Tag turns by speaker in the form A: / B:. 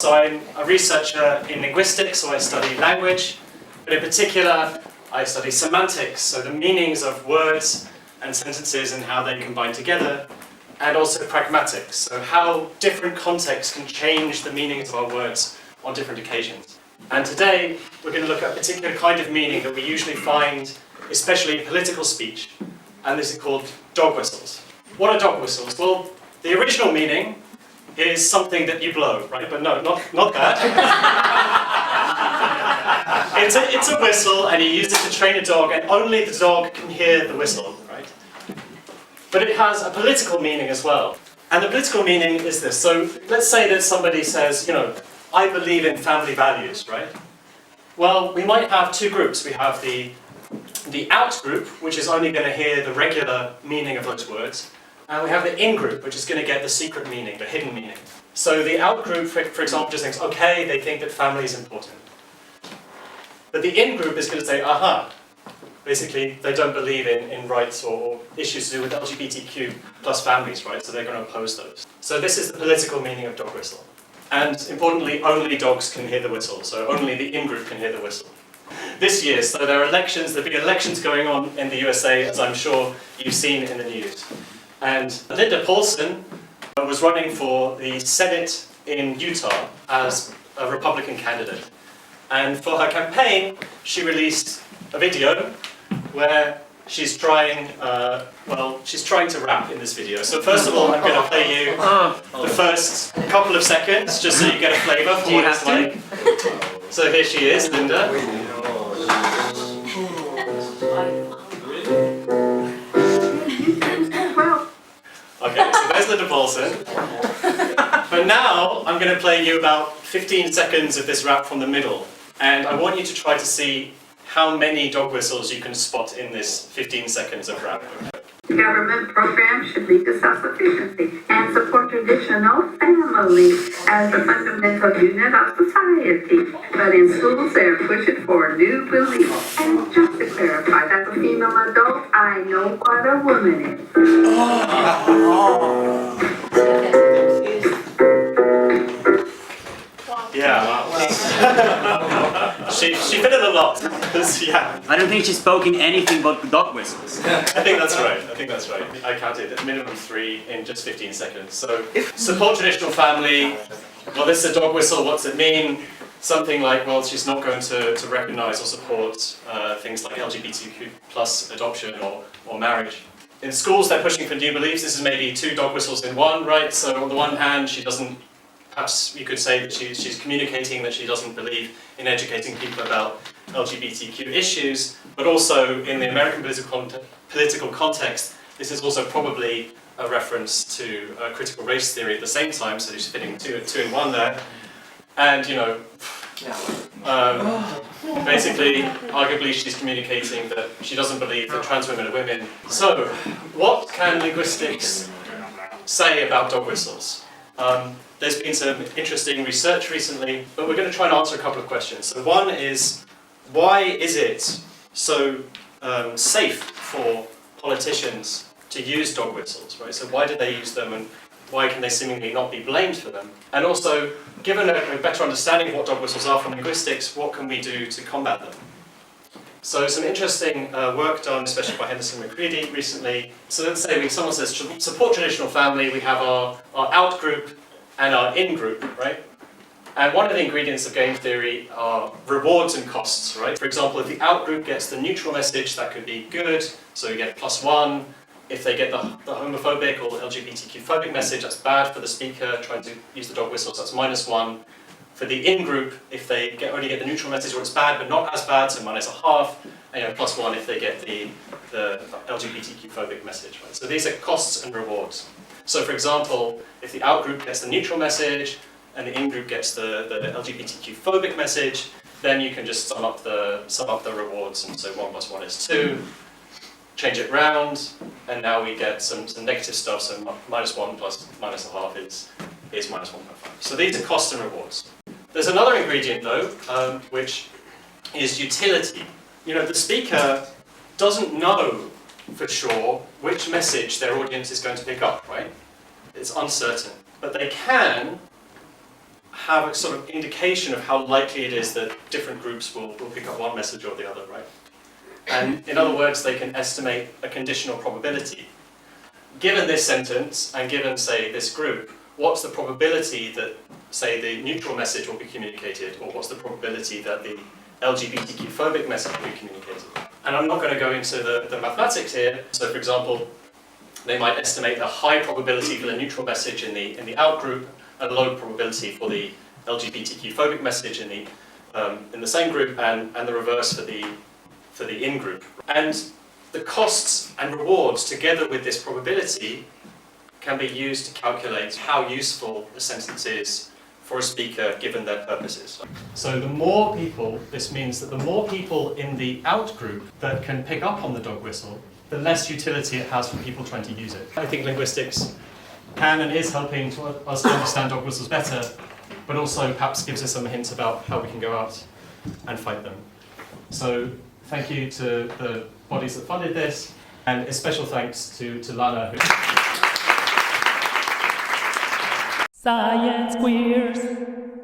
A: So I'm a researcher in linguistics, so I study language, but in particular I study semantics, so the meanings of words and sentences and how they combine together, and also pragmatics, so how different contexts can change the meanings of our words on different occasions. And today we're going to look at a particular kind of meaning that we usually find, especially in political speech, and this is called dog whistles. What are dog whistles? Well, the original meaning is something that you blow, right? But no, not that. It's a whistle, and you use it to train a dog, and only the dog can hear the whistle, right? But it has a political meaning as well. And the political meaning is this. So let's say that somebody says, I believe in family values, right? Well, we might have two groups. We have the out group, which is only going to hear the regular meaning of those words. And we have the in group, which is going to get the secret meaning, the hidden meaning. So the out group, for example, just thinks, okay, they think that family is important. But the in group is going to say, aha. Basically, they don't believe in rights or issues to do with LGBTQ plus families, right? So they're going to oppose those. So this is the political meaning of dog whistle. And importantly, only dogs can hear the whistle. So only the in group can hear the whistle. This year, so there are elections, there have been elections going on in the USA, as I'm sure you've seen in the news. And Linda Paulson was running for the Senate in Utah as a Republican candidate. And for her campaign, she released a video where she's trying to rap in this video. So first of all, I'm going to play you the first couple of seconds, just so you get a flavour for what it's like. So here she is, Linda. Okay, so there's Linda Paulson. But now I'm going to play you about 15 seconds of this rap from the middle. And I want you to try to see how many dog whistles you can spot in this 15 seconds of rap.
B: Government programs should lead to self-sufficiency and support traditional family as a fundamental unit of society. But in schools, they're pushing for new beliefs. And just to clarify, as a female adult, I know what a woman is.
A: Yeah, she fit in a lot. Yeah.
C: I don't think she's spoken anything but dog whistles.
A: I think that's right. I counted a minimum 3 in just 15 seconds. So, support traditional family. Well, this is a dog whistle. What's it mean? Something like, well, she's not going to recognise or support things like LGBTQ plus adoption or marriage. In schools, they're pushing for new beliefs. This is maybe 2 dog whistles in one, right? So on the one hand, she doesn't. Perhaps you could say that she's communicating that she doesn't believe in educating people about LGBTQ issues, but also in the American political context, this is also probably a reference to critical race theory at the same time, so she's fitting two in one there. And, basically, arguably, she's communicating that she doesn't believe that trans women are women. So, what can linguistics say about dog whistles? There's been some interesting research recently, but we're going to try and answer a couple of questions. So one is, why is it so safe for politicians to use dog whistles, right? So why do they use them, and why can they seemingly not be blamed for them? And also, given a better understanding of what dog whistles are from linguistics, what can we do to combat them? So some interesting work done, especially by Henderson McCready recently. So let's say when someone says support traditional family, we have our out group and our in group, right? And one of the ingredients of game theory are rewards and costs, right? For example, if the out group gets the neutral message, that could be good, so you get +1. If they get the homophobic or LGBTQ phobic message, that's bad for the speaker trying to use the dog whistles, that's -1. For the in group, if they only get the neutral message, or it's bad but not as bad, so -0.5, and +1 if they get the LGBTQ phobic message, right? So these are costs and rewards. So for example, if the out group gets the neutral message and the in group gets the LGBTQ phobic message, then you can just sum up the rewards, and so 1 + 1 is 2. Change it round, and now we get some negative stuff. So -1 plus -0.5 is -1.5. So these are costs and rewards. There's another ingredient though, which is utility. The speaker doesn't know for sure which message their audience is going to pick up, right? It's uncertain. But they can have a sort of indication of how likely it is that different groups will pick up one message or the other, right? And in other words, they can estimate a conditional probability. Given this sentence, and given, say, this group, what's the probability that, say, the neutral message will be communicated, or what's the probability that the LGBTQ-phobic message will be communicated? And I'm not going to go into the mathematics here. So, for example, they might estimate a high probability for the neutral message in the out group, and a low probability for the LGBTQ-phobic message in the same group, and the reverse for the in group. And the costs and rewards, together with this probability, can be used to calculate how useful a sentence is for a speaker given their purposes. So the more people, this means that the more people in the out group that can pick up on the dog whistle, the less utility it has for people trying to use it. I think linguistics can and is helping us to understand dog whistles better, but also perhaps gives us some hints about how we can go out and fight them. So thank you to the bodies that funded this, and a special thanks to Lana.
D: Science Queers.